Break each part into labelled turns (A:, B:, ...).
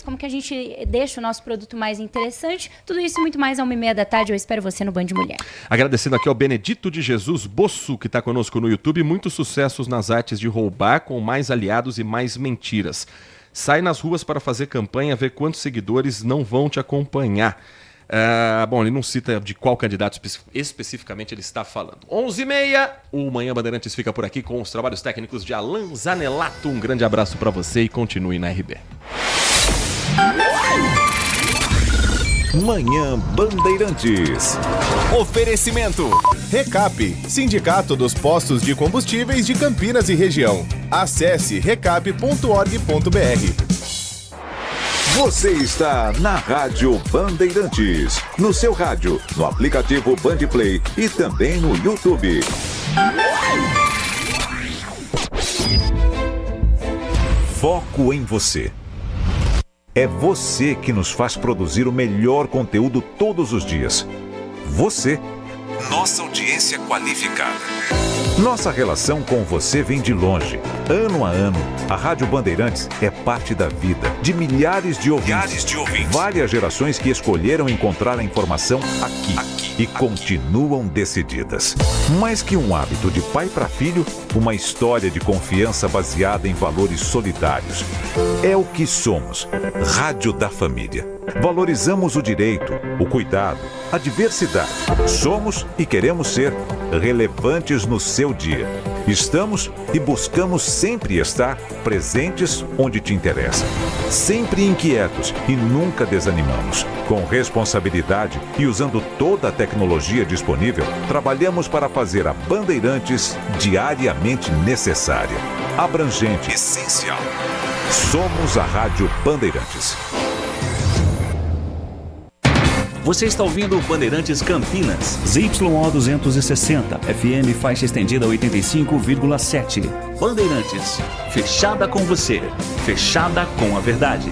A: como que a gente deixa o nosso produto mais interessante. Tudo isso e muito mais, 1h30 da tarde. Eu espero você no Band Mulher.
B: Agradecendo aqui ao Benedito de Jesus Bossu, que está conosco no YouTube. Muitos sucessos nas artes de roubar, com mais aliados e mais mentiras. Sai nas ruas para fazer campanha, ver quantos seguidores não vão te acompanhar. Bom, ele não cita de qual candidato especificamente ele está falando. 11h30, o Manhã Bandeirantes fica por aqui com os trabalhos técnicos de Alan Zanelato. Um grande abraço para você e continue na RB.
C: Manhã Bandeirantes. Oferecimento. Recap, Sindicato dos Postos de Combustíveis de Campinas e Região. Acesse recap.org.br. Você está na Rádio Bandeirantes. No seu rádio, no aplicativo Bandplay e também no YouTube. Foco em você. É você que nos faz produzir o melhor conteúdo todos os dias. Você, nossa audiência qualificada. Nossa relação com você vem de longe. Ano a ano, a Rádio Bandeirantes é parte da vida de milhares de ouvintes. Várias gerações que escolheram encontrar a informação aqui e continuam decididas. Mais que um hábito de pai para filho, uma história de confiança baseada em valores solidários. É o que somos. Rádio da Família. Valorizamos o direito, o cuidado, a diversidade. Somos e queremos ser relevantes no seu dia. Estamos e buscamos sempre estar presentes onde te interessa. Sempre inquietos e nunca desanimamos. Com responsabilidade e usando toda a tecnologia disponível, trabalhamos para fazer a Bandeirantes diariamente necessária, abrangente, essencial. Somos a Rádio Bandeirantes.
D: Você está ouvindo Bandeirantes Campinas, ZYO 260, FM faixa estendida 85,7. Bandeirantes, fechada com você, fechada com a verdade.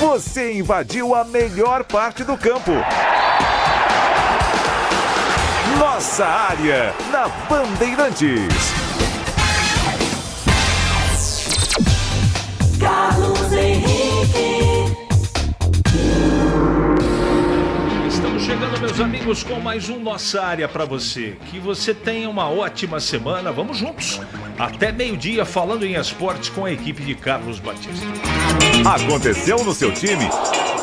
C: Você invadiu a melhor parte do campo. Nossa área, na Bandeirantes.
E: Carlos Henrique.
F: Estamos chegando, meus amigos, com mais um Nossa Área para você. Que você tenha uma ótima semana. Vamos juntos. Até meio-dia, falando em esportes com a equipe de Carlos Batista.
C: Aconteceu no seu time?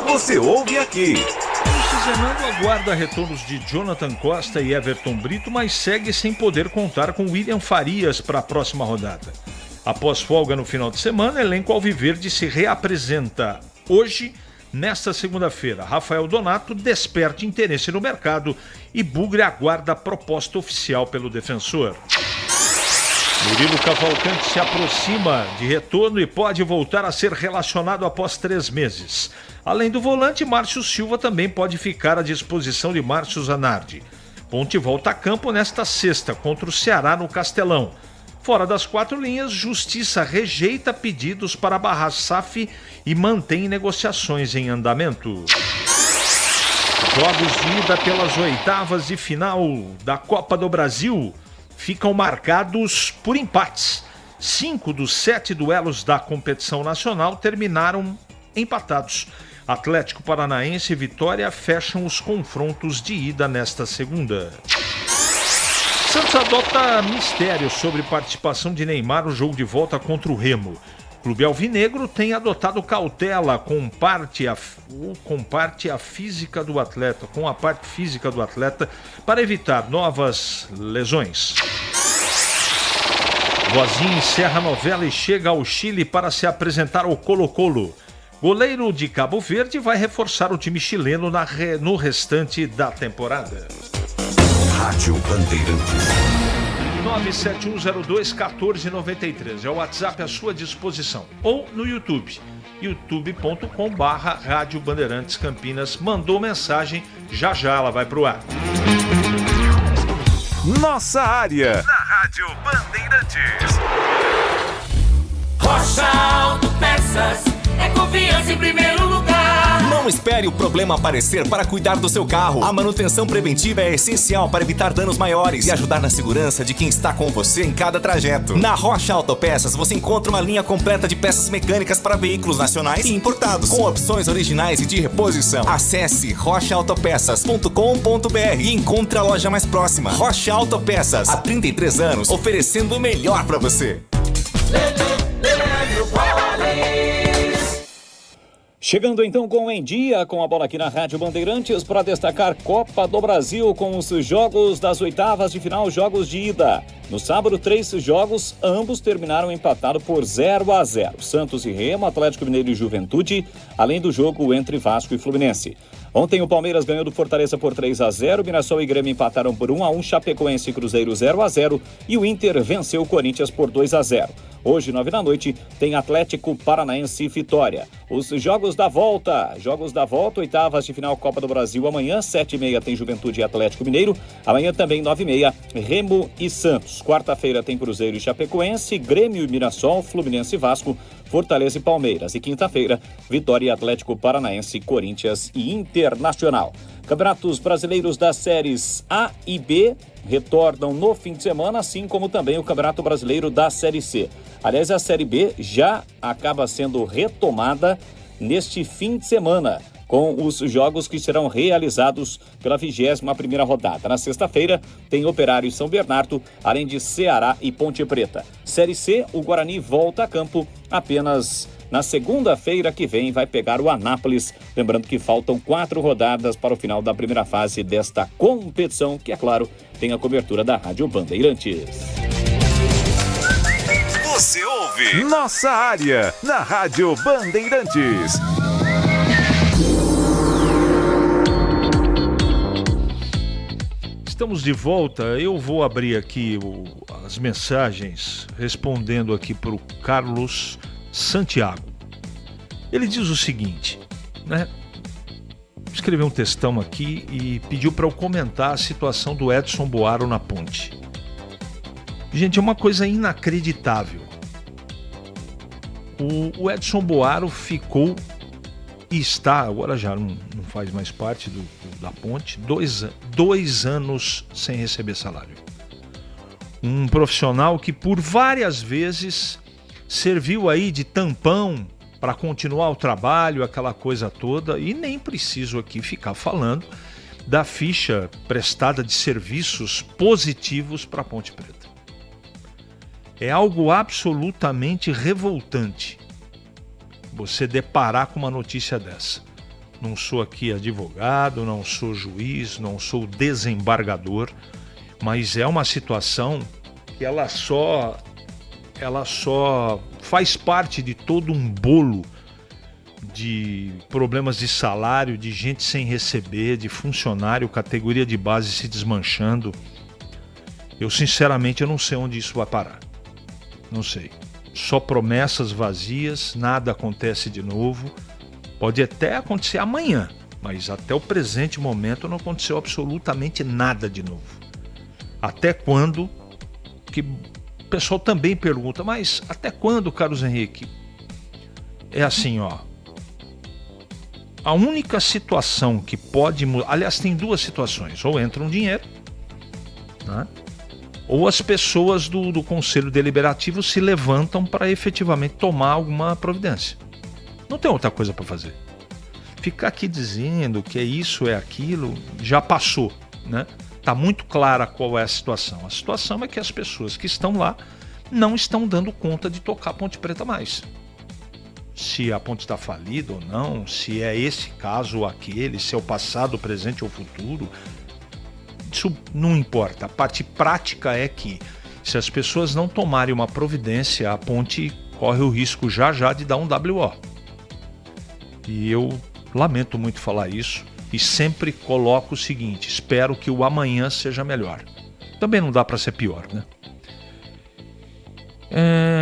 C: Você ouve aqui.
F: O Zenando aguarda retornos de Jonathan Costa e Everton Brito, mas segue sem poder contar com William Farias para a próxima rodada. Após folga no final de semana, elenco alviverde se reapresenta hoje, nesta segunda-feira. Rafael Donato desperta interesse no mercado e Bugre aguarda a proposta oficial pelo defensor. Murilo Cavalcante se aproxima de retorno e pode voltar a ser relacionado após 3 meses. Além do volante, Márcio Silva também pode ficar à disposição de Márcio Zanardi. Ponte volta a campo nesta sexta contra o Ceará no Castelão. Fora das 4 linhas, Justiça rejeita pedidos para barrar SAF e mantém negociações em andamento. Jogos de ida pelas oitavas de final da Copa do Brasil ficam marcados por empates. 5 dos 7 duelos da competição nacional terminaram empatados. Atlético Paranaense e Vitória fecham os confrontos de ida nesta segunda. Santos adota mistério sobre participação de Neymar no jogo de volta contra o Remo. O Clube Alvinegro tem adotado cautela com a parte física do atleta para evitar novas lesões. Vozinho encerra a novela e chega ao Chile para se apresentar ao Colo-Colo. Goleiro de Cabo Verde vai reforçar o time chileno no restante da temporada.
C: Rádio Bandeirantes.
F: 97102-1493 é o WhatsApp à sua disposição. Ou no YouTube, youtube.com/Rádio Bandeirantes Campinas. Mandou mensagem, já ela vai pro ar.
C: Nossa área, na Rádio Bandeirantes.
E: Rocha Auto Peças, é confiança em primeiro lugar.
G: Não
E: Não espere o problema aparecer para cuidar do seu carro. A manutenção preventiva é essencial para evitar danos maiores e ajudar na segurança de quem está com você em cada trajeto. Na Rocha Autopeças você encontra uma linha completa de peças mecânicas para veículos nacionais e importados, com opções originais e de reposição. Acesse rochaautopeças.com.br e encontre a loja mais próxima. Rocha Autopeças, há 33 anos, oferecendo o melhor para você.
D: Chegando então com Em Dia, com a bola aqui na Rádio Bandeirantes, para destacar Copa do Brasil com os jogos das oitavas de final, jogos de ida. No sábado, 3 jogos, ambos terminaram empatados por 0-0. Santos e Remo, Atlético Mineiro e Juventude, além do jogo entre Vasco e Fluminense. Ontem o Palmeiras ganhou do Fortaleza por 3-0, Mirassol e Grêmio empataram por 1-1, Chapecoense e Cruzeiro 0-0 e o Inter venceu o Corinthians por 2-0. Hoje, 9h, tem Atlético Paranaense e Vitória. Os jogos da volta, oitavas de final Copa do Brasil amanhã, 7h30 tem Juventude e Atlético Mineiro. Amanhã também, 9h30, Remo e Santos. Quarta-feira tem Cruzeiro e Chapecoense, Grêmio e Mirassol, Fluminense e Vasco, Fortaleza e Palmeiras. E quinta-feira, Vitória e Atlético Paranaense, Corinthians e Internacional. Campeonatos brasileiros das séries A e B retornam no fim de semana, assim como também o Campeonato Brasileiro da Série C. Aliás, a Série B já acaba sendo retomada neste fim de semana, com os jogos que serão realizados pela 21ª rodada. Na sexta-feira, tem Operário e São Bernardo, além de Ceará e Ponte Preta. Série C, o Guarani volta a campo apenas na segunda-feira que vem, vai pegar o Anápolis. Lembrando que faltam 4 rodadas para o final da primeira fase desta competição, que, é claro, tem a cobertura da Rádio Bandeirantes.
C: Você ouve Nossa Área, na Rádio Bandeirantes.
F: Estamos de volta. Eu vou abrir aqui as mensagens respondendo aqui para o Carlos Santiago. Ele diz o seguinte, né? Escreveu um textão aqui e pediu para eu comentar a situação do Edson Boaro na ponte. Gente, é uma coisa inacreditável. O Edson Boaro ficou e está, agora já não faz mais parte da ponte, 2 anos sem receber salário. Um profissional que por várias vezes serviu aí de tampão para continuar o trabalho, aquela coisa toda, e nem preciso aqui ficar falando da ficha prestada de serviços positivos para a Ponte Preta. É algo absolutamente revoltante você deparar com uma notícia dessa. Não sou aqui advogado, não sou juiz, não sou desembargador, mas é uma situação que ela só faz parte de todo um bolo de problemas de salário, de gente sem receber, de funcionário, categoria de base se desmanchando. Eu sinceramente eu não sei onde isso vai parar. Não sei. Só promessas vazias, nada acontece de novo. Pode até acontecer amanhã, mas até o presente momento não aconteceu absolutamente nada de novo. Até quando? Que o pessoal também pergunta, mas até quando, Carlos Henrique? É assim, ó. A única situação que pode mudar... Aliás, tem 2 situações. Ou entra um dinheiro, né? Ou as pessoas do Conselho Deliberativo se levantam para efetivamente tomar alguma providência. Não tem outra coisa para fazer. Ficar aqui dizendo que é isso, é aquilo, já passou, né? Está muito clara qual é a situação. A situação é que as pessoas que estão lá não estão dando conta de tocar a Ponte Preta mais. Se a ponte está falida ou não, se é esse caso ou aquele, se é o passado, o presente ou o futuro, isso não importa. A parte prática é que se as pessoas não tomarem uma providência, a ponte corre o risco já de dar um WO. E eu lamento muito falar isso e sempre coloco o seguinte, espero que o amanhã seja melhor. Também não dá para ser pior, né?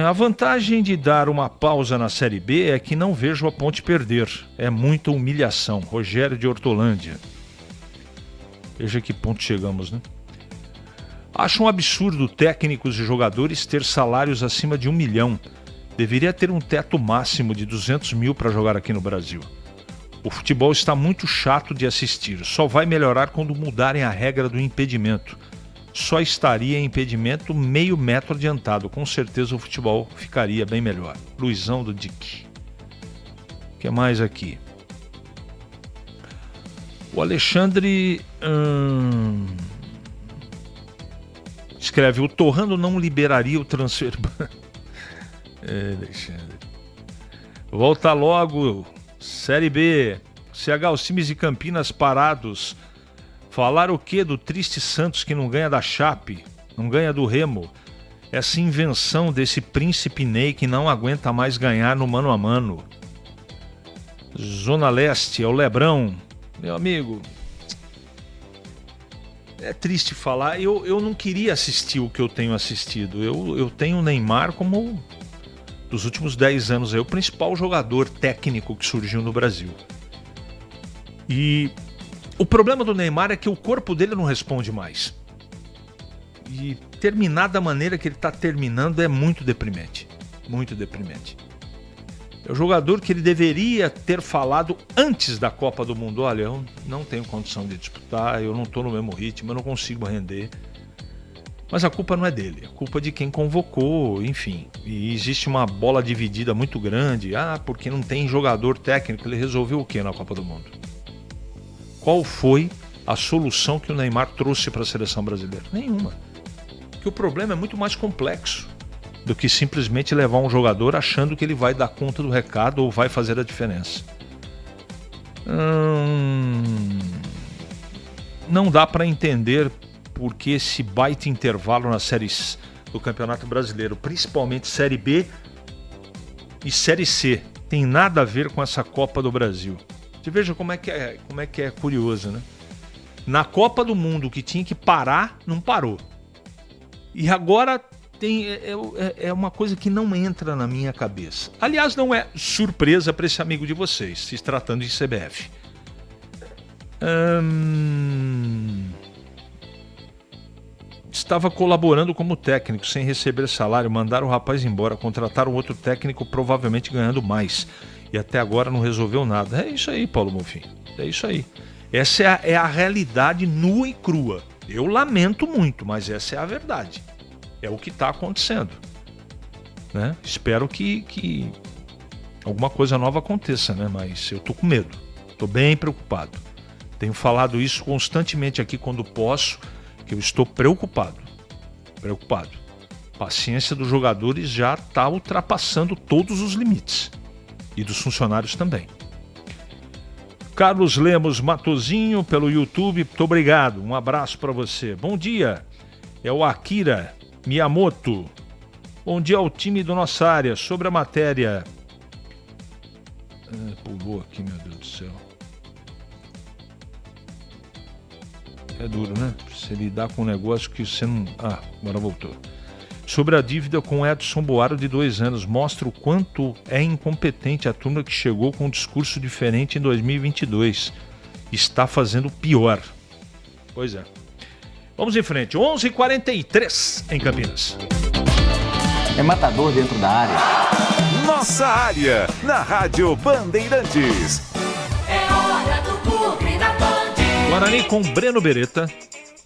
F: A vantagem de dar uma pausa na Série B é que não vejo a ponte perder. É muita humilhação. Rogério de Hortolândia. Veja que ponto chegamos, né? Acho um absurdo técnicos e jogadores ter salários acima de 1 milhão. Deveria ter um teto máximo de 200 mil para jogar aqui no Brasil. O futebol está muito chato de assistir. Só vai melhorar quando mudarem a regra do impedimento. Só estaria em impedimento meio metro adiantado. Com certeza o futebol ficaria bem melhor. Luizão do Dick. O que mais aqui? O Alexandre escreve: o Torrano não liberaria o transfer. Alexandre. Volta logo. Série B. CH, os times de Campinas parados. Falar o quê do triste Santos que não ganha da Chape, não ganha do Remo? Essa invenção desse príncipe Ney que não aguenta mais ganhar no mano a mano. Zona Leste, é o Lebrão. Meu amigo, é triste falar, eu não queria assistir o que eu tenho assistido. Eu tenho o Neymar como, dos últimos 10 anos, o principal jogador técnico que surgiu no Brasil. E o problema do Neymar é que o corpo dele não responde mais. E terminar da maneira que ele está terminando é muito deprimente. Muito deprimente. É o jogador que ele deveria ter falado antes da Copa do Mundo: olha, eu não tenho condição de disputar, eu não estou no mesmo ritmo, eu não consigo render. Mas a culpa não é dele, a culpa é de quem convocou, enfim. E existe uma bola dividida muito grande. Porque não tem jogador técnico. Ele resolveu o quê na Copa do Mundo? Qual foi a solução que o Neymar trouxe para a seleção brasileira? Nenhuma. Porque o problema é muito mais complexo do que simplesmente levar um jogador achando que ele vai dar conta do recado ou vai fazer a diferença. Não dá para entender por que esse baita intervalo nas séries do Campeonato Brasileiro, principalmente Série B e Série C. Tem nada a ver com essa Copa do Brasil. Você veja como é que é curioso, né? Na Copa do Mundo, que tinha que parar, não parou. E agora é uma coisa que não entra na minha cabeça. Aliás, não é surpresa para esse amigo de vocês, se tratando de CBF. Estava colaborando como técnico, sem receber salário, mandaram o rapaz embora, contrataram outro técnico, provavelmente ganhando mais. E até agora não resolveu nada. É isso aí, Paulo Bonfim. É isso aí. Essa é a realidade nua e crua. Eu lamento muito, mas essa é a verdade. É o que está acontecendo, né? Espero que alguma coisa nova aconteça, né? Mas eu tô com medo, tô bem preocupado. Tenho falado isso constantemente aqui quando posso, que eu estou preocupado. A paciência dos jogadores já está ultrapassando todos os limites. E dos funcionários também. Carlos Lemos Matozinho pelo YouTube, muito obrigado. Um abraço para você. Bom dia, é o Akira Miyamoto. Bom dia ao time do Nossa Área. Sobre a matéria... pulou aqui, meu Deus do céu. É duro, né? Você lidar com um negócio que você não... agora voltou. Sobre a dívida com Edson Boaro de 2 anos. Mostra o quanto é incompetente a turma que chegou com um discurso diferente em 2022. Está fazendo pior. Pois é. Vamos em frente. 11h43 em Campinas.
G: É matador dentro da área.
C: Nossa Área, na Rádio Bandeirantes.
H: É hora do Bugre da Band.
F: Guarani com Breno Beretta.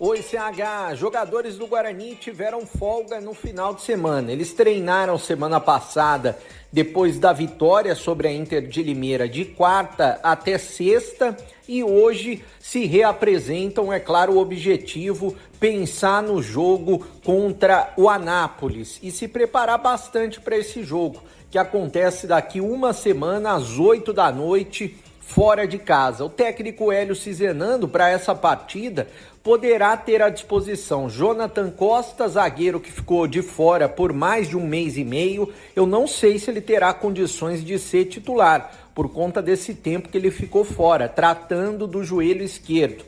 I: Oi, CH. Jogadores do Guarani tiveram folga no final de semana. Eles treinaram semana passada, depois da vitória sobre a Inter de Limeira, de quarta até sexta, e hoje se reapresentam. É claro, o objetivo, pensar no jogo contra o Anápolis e se preparar bastante para esse jogo, que acontece daqui uma semana, às 8 da noite, fora de casa. O técnico Hélio Cizenando, para essa partida, poderá ter à disposição Jonathan Costa, zagueiro que ficou de fora por mais de 1 mês e meio. Eu não sei se ele terá condições de ser titular, por conta desse tempo que ele ficou fora, tratando do joelho esquerdo.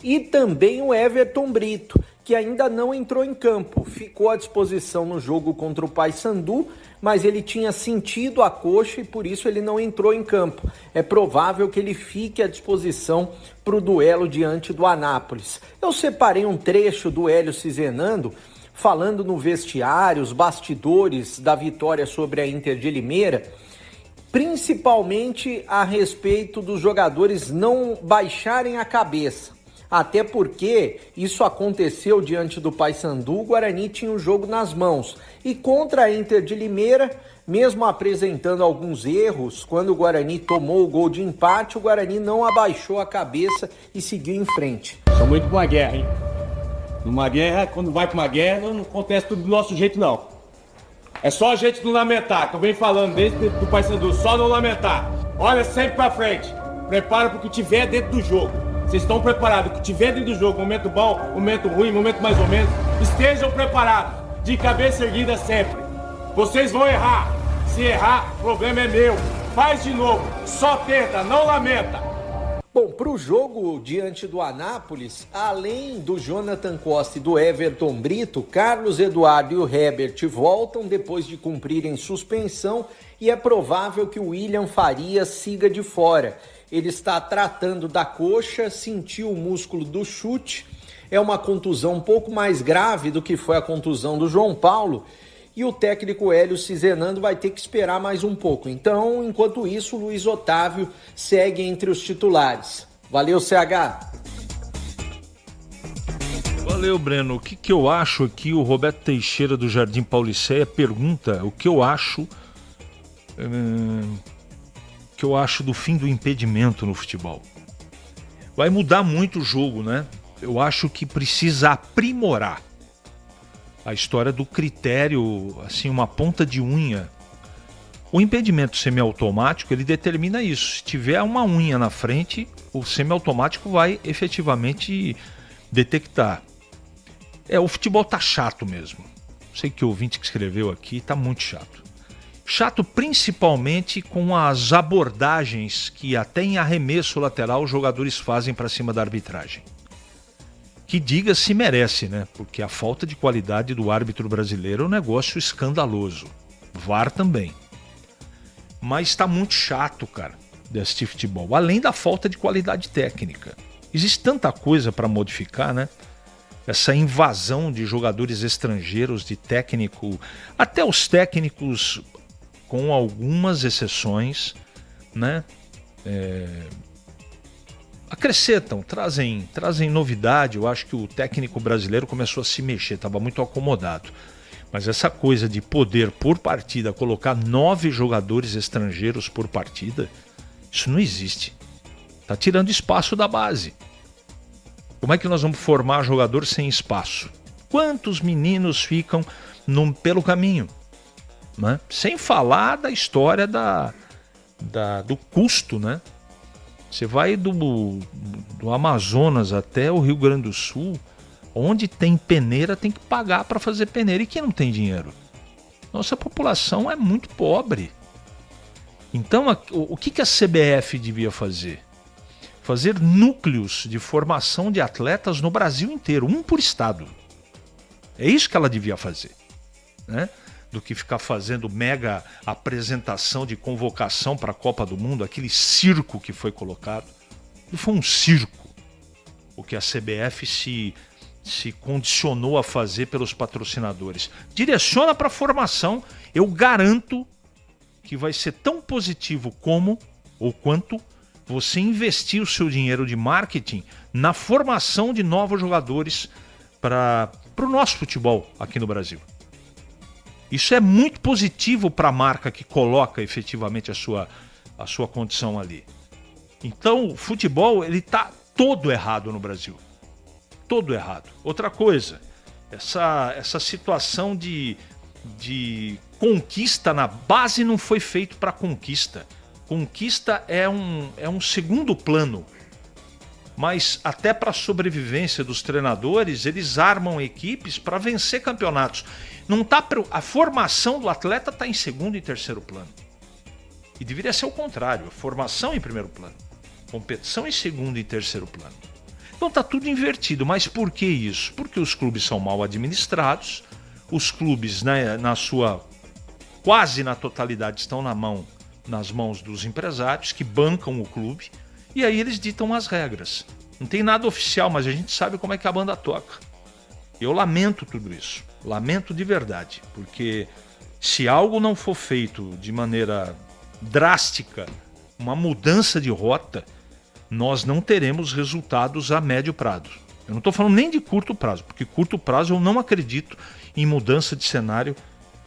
I: E também o Everton Brito, que ainda não entrou em campo, ficou à disposição no jogo contra o Paysandu, mas ele tinha sentido a coxa e por isso ele não entrou em campo. É provável que ele fique à disposição para o duelo diante do Anápolis. Eu separei um trecho do Hélio Cizenando falando no vestiário, os bastidores da vitória sobre a Inter de Limeira, principalmente a respeito dos jogadores não baixarem a cabeça. Até porque isso aconteceu diante do Paysandu, o Guarani tinha o jogo nas mãos. E contra a Inter de Limeira, mesmo apresentando alguns erros, quando o Guarani tomou o gol de empate, o Guarani não abaixou a cabeça e seguiu em frente.
J: Sou muito pra uma guerra, hein? Numa guerra, quando vai pra uma guerra, não acontece tudo do nosso jeito, não. É só a gente não lamentar, que eu venho falando desde o Paysandu, só não lamentar. Olha sempre pra frente, prepara pro que tiver dentro do jogo. Vocês estão preparados, o que tiver dentro do jogo, momento bom, momento ruim, momento mais ou menos, estejam preparados, de cabeça erguida sempre. Vocês vão errar, se errar, o problema é meu. Faz de novo, só tenta, não lamenta.
I: Bom, para o jogo diante do Anápolis, além do Jonathan Costa e do Everton Brito, Carlos Eduardo e o Herbert voltam depois de cumprirem suspensão e é provável que o William Farias siga de fora. Ele está tratando da coxa, sentiu o músculo do chute, é uma contusão um pouco mais grave do que foi a contusão do João Paulo, e o técnico Hélio Cizenando vai ter que esperar mais um pouco. Então, enquanto isso, o Luiz Otávio segue entre os titulares. Valeu, CH!
F: Valeu, Breno. O que eu acho aqui, o Roberto Teixeira do Jardim Pauliceia pergunta o que eu acho do fim do impedimento no futebol. Vai mudar muito o jogo, né? Eu acho que precisa aprimorar a história do critério, assim, uma ponta de unha. O impedimento semiautomático, ele determina isso. Se tiver uma unha na frente, o semiautomático vai efetivamente detectar. O futebol tá chato mesmo. Sei que o ouvinte que escreveu aqui tá muito chato. Chato principalmente com as abordagens que até em arremesso lateral os jogadores fazem para cima da arbitragem. Que diga-se merece, né? Porque a falta de qualidade do árbitro brasileiro é um negócio escandaloso. VAR também. Mas está muito chato, cara, de assistir futebol. Além da falta de qualidade técnica. Existe tanta coisa para modificar, né? Essa invasão de jogadores estrangeiros, de técnico... Até os técnicos, com algumas exceções, né? Acrescentam, trazem novidade. Eu acho que o técnico brasileiro começou a se mexer, estava muito acomodado. Mas essa coisa de poder por partida, colocar 9 jogadores estrangeiros por partida, isso não existe. Está tirando espaço da base. Como é que nós vamos formar jogador sem espaço? Quantos meninos ficam pelo caminho? Né? Sem falar da história do custo, né? Você vai do Amazonas até o Rio Grande do Sul, onde tem peneira tem que pagar para fazer peneira. E quem não tem dinheiro? Nossa população é muito pobre. Então, o que a CBF devia fazer? Fazer núcleos de formação de atletas no Brasil inteiro, um por estado. É isso que ela devia fazer, né? Do que ficar fazendo mega apresentação de convocação para a Copa do Mundo, aquele circo que foi colocado. Não foi um circo o que a CBF se condicionou a fazer pelos patrocinadores. Direciona para a formação, eu garanto que vai ser tão positivo como ou quanto você investir o seu dinheiro de marketing na formação de novos jogadores para o nosso futebol aqui no Brasil. Isso é muito positivo para a marca que coloca efetivamente a sua condição ali. Então, o futebol ele está todo errado no Brasil. Todo errado. Outra coisa, essa situação de conquista na base não foi feito para conquista. Conquista é um segundo plano. Mas até para a sobrevivência dos treinadores, eles armam equipes para vencer campeonatos. A formação do atleta está em segundo e terceiro plano. E deveria ser o contrário, a formação em primeiro plano. Competição em segundo e terceiro plano. Então está tudo invertido. Mas por que isso? Porque os clubes são mal administrados, os clubes, né, quase na totalidade estão nas mãos dos empresários que bancam o clube, e aí eles ditam as regras. Não tem nada oficial, mas a gente sabe como é que a banda toca. Eu lamento tudo isso. Lamento de verdade, porque se algo não for feito de maneira drástica, uma mudança de rota, nós não teremos resultados a médio prazo. Eu não estou falando nem de curto prazo, porque curto prazo eu não acredito em mudança de cenário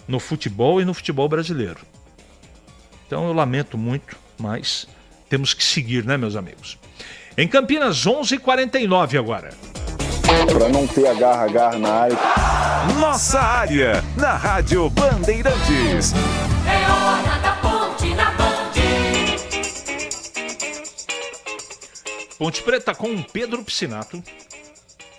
F: no futebol e no futebol brasileiro. Então eu lamento muito, mas temos que seguir, né, meus amigos? Em Campinas, 11h49 agora.
K: Para não ter agarra na área.
C: Nossa área, na Rádio Bandeirantes.
H: É hora da Ponte na Band.
F: Ponte Preta com Pedro Piscinato.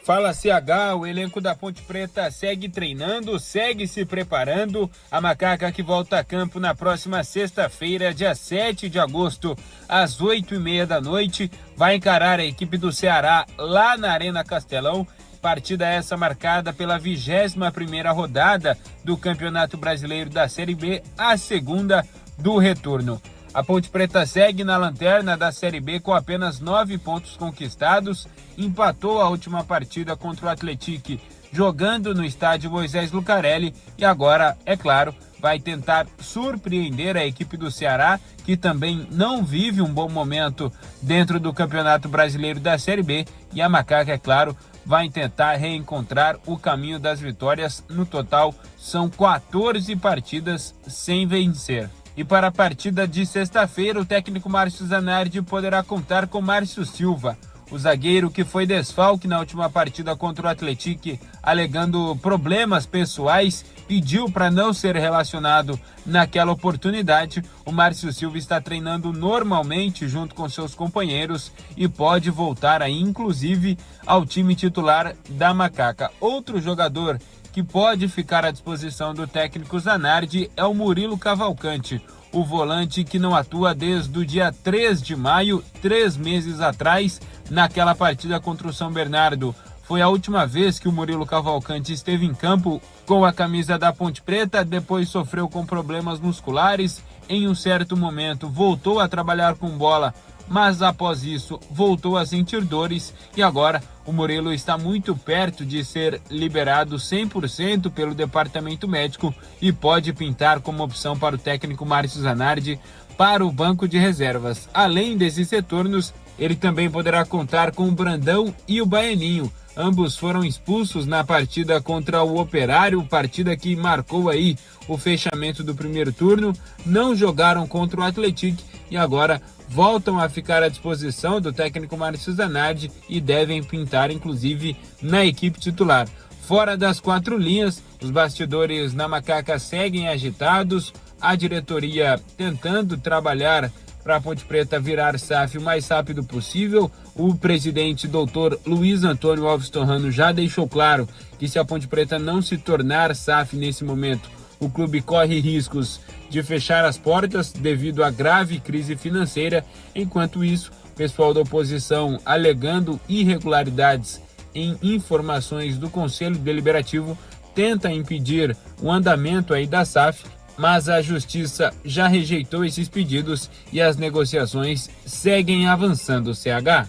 L: Fala CH, o elenco da Ponte Preta segue treinando, segue se preparando. A Macaca que volta a campo na próxima sexta-feira, dia 7 de agosto, às 8h30 da noite, vai encarar a equipe do Ceará lá na Arena Castelão. Partida essa marcada pela 21ª rodada do Campeonato Brasileiro da Série B, a segunda do retorno. A Ponte Preta segue na lanterna da Série B com apenas 9 pontos conquistados, empatou a última partida contra o Atlético jogando no estádio Moisés Lucarelli e agora, é claro, vai tentar surpreender a equipe do Ceará, que também não vive um bom momento dentro do Campeonato Brasileiro da Série B, e a Macaca, é claro, vai tentar reencontrar o caminho das vitórias. No total, são 14 partidas sem vencer. E para a partida de sexta-feira, o técnico Márcio Zanardi poderá contar com Márcio Silva. O zagueiro, que foi desfalque na última partida contra o Atlético, alegando problemas pessoais, pediu para não ser relacionado naquela oportunidade. O Márcio Silva está treinando normalmente junto com seus companheiros e pode voltar aí, inclusive, ao time titular da Macaca. Outro jogador que pode ficar à disposição do técnico Zanardi é o Murilo Cavalcante, o volante que não atua desde o dia 3 de maio, 3 meses atrás, naquela partida contra o São Bernardo. Foi a última vez que o Murilo Cavalcante esteve em campo com a camisa da Ponte Preta, depois sofreu com problemas musculares, em um certo momento voltou a trabalhar com bola, mas após isso voltou a sentir dores e agora o Murilo está muito perto de ser liberado 100% pelo departamento médico e pode pintar como opção para o técnico Márcio Zanardi para o banco de reservas. Além desses retornos, ele também poderá contar com o Brandão e o Baianinho. Ambos foram expulsos na partida contra o Operário, partida que marcou aí o fechamento do primeiro turno. Não jogaram contra o Atlético e agora voltam a ficar à disposição do técnico Márcio Zanardi e devem pintar, inclusive, na equipe titular. Fora das quatro linhas, os bastidores na Macaca seguem agitados, a diretoria tentando trabalhar para a Ponte Preta virar SAF o mais rápido possível. O presidente, doutor Luiz Antônio Alves Torrano, já deixou claro que se a Ponte Preta não se tornar SAF nesse momento, o clube corre riscos de fechar as portas devido à grave crise financeira. Enquanto isso, o pessoal da oposição, alegando irregularidades em informações do Conselho Deliberativo, tenta impedir o andamento aí da SAF, mas a Justiça já rejeitou esses pedidos e as negociações seguem avançando, CH.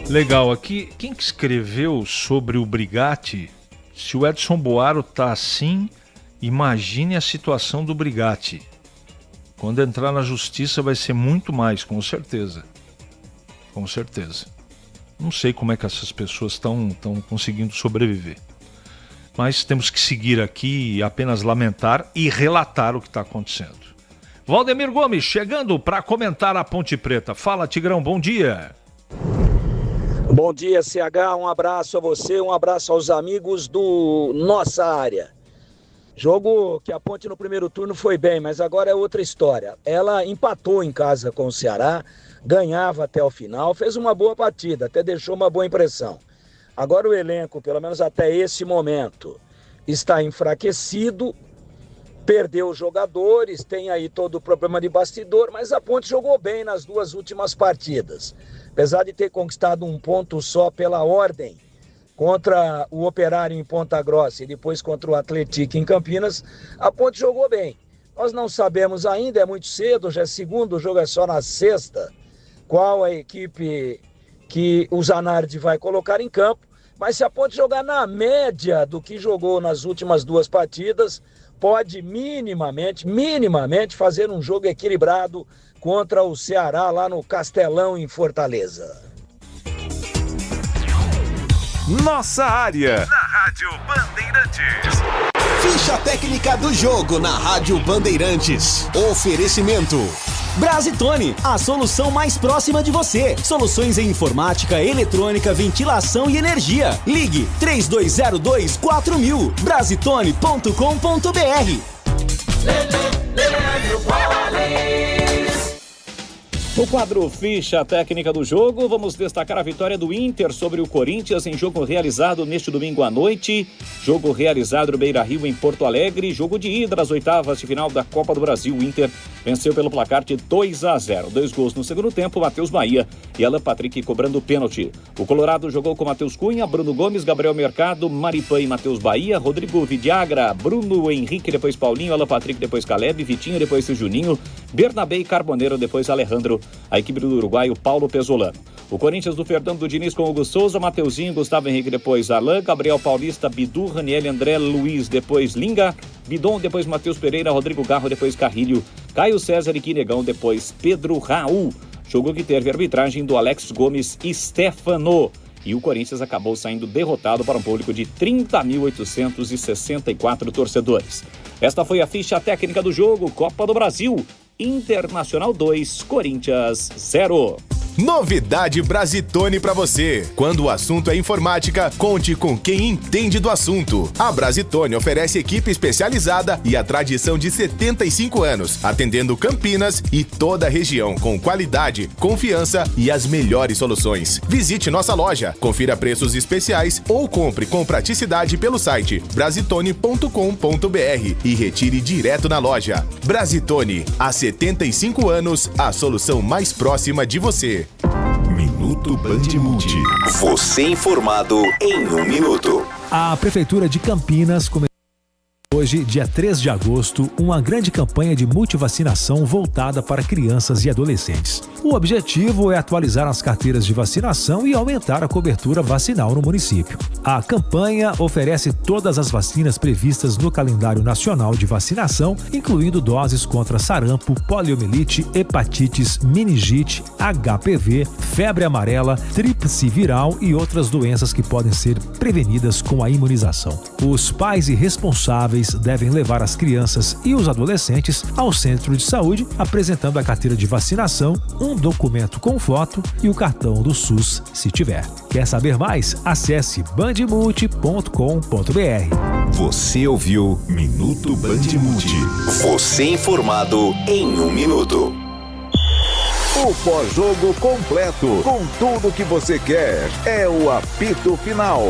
F: Legal, aqui, quem que escreveu sobre o Brigatti? Se o Edson Boaro tá assim, imagine a situação do Brigatti. Quando entrar na Justiça vai ser muito mais, com certeza. Com certeza. Não sei como é que essas pessoas estão conseguindo sobreviver. Mas temos que seguir aqui e apenas lamentar e relatar o que está acontecendo. Valdemir Gomes chegando para comentar a Ponte Preta. Fala, Tigrão, bom dia.
M: Bom dia, CH, um abraço a você, um abraço aos amigos do Nossa Área. Jogo que a Ponte no primeiro turno foi bem, mas agora é outra história. Ela empatou em casa com o Ceará, ganhava até o final, fez uma boa partida, até deixou uma boa impressão. Agora o elenco, pelo menos até esse momento, está enfraquecido, perdeu os jogadores, tem aí todo o problema de bastidor, mas a Ponte jogou bem nas duas últimas partidas. Apesar de ter conquistado um ponto só pela ordem contra o Operário em Ponta Grossa e depois contra o Atlético em Campinas, a Ponte jogou bem. Nós não sabemos ainda, é muito cedo, já é segundo, o jogo é só na sexta, qual a equipe que o Zanardi vai colocar em campo, mas se a Ponte jogar na média do que jogou nas últimas duas partidas, pode minimamente fazer um jogo equilibrado contra o Ceará lá no Castelão, em Fortaleza.
C: Nossa área, na Rádio Bandeirantes.
N: Ficha técnica do jogo na Rádio Bandeirantes. Oferecimento Brasitone, a solução mais próxima de você. Soluções em informática, eletrônica, ventilação e energia. Ligue 3202-4000. Brasitone.com.br.
D: No quadro Ficha Técnica do Jogo, vamos destacar a vitória do Inter sobre o Corinthians em jogo realizado neste domingo à noite. Jogo realizado no Beira-Rio, em Porto Alegre. Jogo de ida das oitavas de final da Copa do Brasil. O Inter venceu pelo placar de 2-0. 2 gols no segundo tempo, Matheus Bahia e Alan Patrick cobrando pênalti. O Colorado jogou com Matheus Cunha, Bruno Gomes, Gabriel Mercado, Maripan e Matheus Bahia, Rodrigo Vidiagra, Bruno Henrique, depois Paulinho, Alan Patrick, depois Caleb, Vitinho, depois Juninho, Bernabé e Carboneiro, depois Alejandro. A equipe do uruguaio Paulo Pesolano. O Corinthians do Fernando Diniz com Hugo Souza, Mateuzinho, Gustavo Henrique, depois Alain, Gabriel Paulista, Bidu, Raniel, André, Luiz, depois Linga, Bidon, depois Matheus Pereira, Rodrigo Garro, depois Carrilho, Caio César e Quinegão, depois Pedro Raul. Jogo que teve arbitragem do Alex Gomes e Stefano. E o Corinthians acabou saindo derrotado para um público de 30.864 torcedores. Esta foi a ficha técnica do jogo. Copa do Brasil, Internacional 2, Corinthians 0.
O: Novidade Brasitone pra você. Quando o assunto é informática, conte com quem entende do assunto. A Brasitone oferece equipe especializada e a tradição de 75 anos, atendendo Campinas e toda a região com qualidade, confiança e as melhores soluções. Visite nossa loja, confira preços especiais ou compre com praticidade pelo site brasitone.com.br e retire direto na loja. Brasitone, há 75 anos, a solução mais próxima de você.
C: Minuto Band Multi. Você informado em 1 minuto.
P: A Prefeitura de Campinas começou hoje, dia 3 de agosto, uma grande campanha de multivacinação voltada para crianças e adolescentes. O objetivo é atualizar as carteiras de vacinação e aumentar a cobertura vacinal no município. A campanha oferece todas as vacinas previstas no calendário nacional de vacinação, incluindo doses contra sarampo, poliomielite, hepatites, meningite, HPV, febre amarela, tríplice viral e outras doenças que podem ser prevenidas com a imunização. Os pais e responsáveis devem levar as crianças e os adolescentes ao centro de saúde, apresentando a carteira de vacinação, um documento com foto e o cartão do SUS, se tiver. Quer saber mais? Acesse bandmulti.com.br.
C: Você ouviu Minuto Band Multi. Você informado em 1 minuto.
Q: O pós-jogo completo, com tudo que você quer, é o apito final.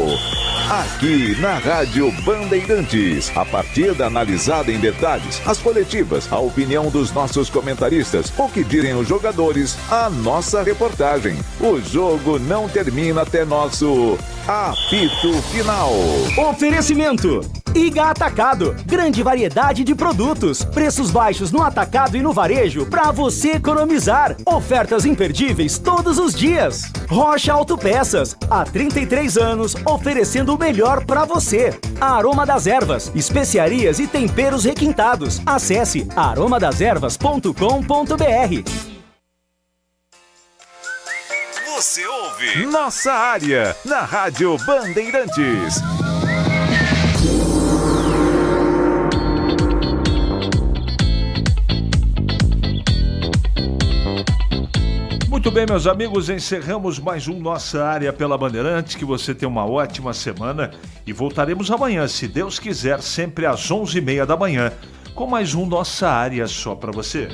Q: Aqui na Rádio Bandeirantes, a partida analisada em detalhes, as coletivas, a opinião dos nossos comentaristas, o que dizem os jogadores, a nossa reportagem. O jogo não termina até nosso apito final.
N: Oferecimento Iga Atacado, grande variedade de produtos, preços baixos no atacado e no varejo para você economizar. Ofertas imperdíveis todos os dias. Rocha Autopeças, há 33 anos oferecendo o melhor para você. A Aroma das Ervas, especiarias e temperos requintados. Acesse aromadeservas.com.br.
C: Você ouve Nossa Área na Rádio Bandeirantes.
F: Muito bem, meus amigos, encerramos mais um Nossa Área pela Bandeirantes. Que você tenha uma ótima semana e voltaremos amanhã, se Deus quiser, sempre às 11h30 da manhã, com mais um Nossa Área só para você.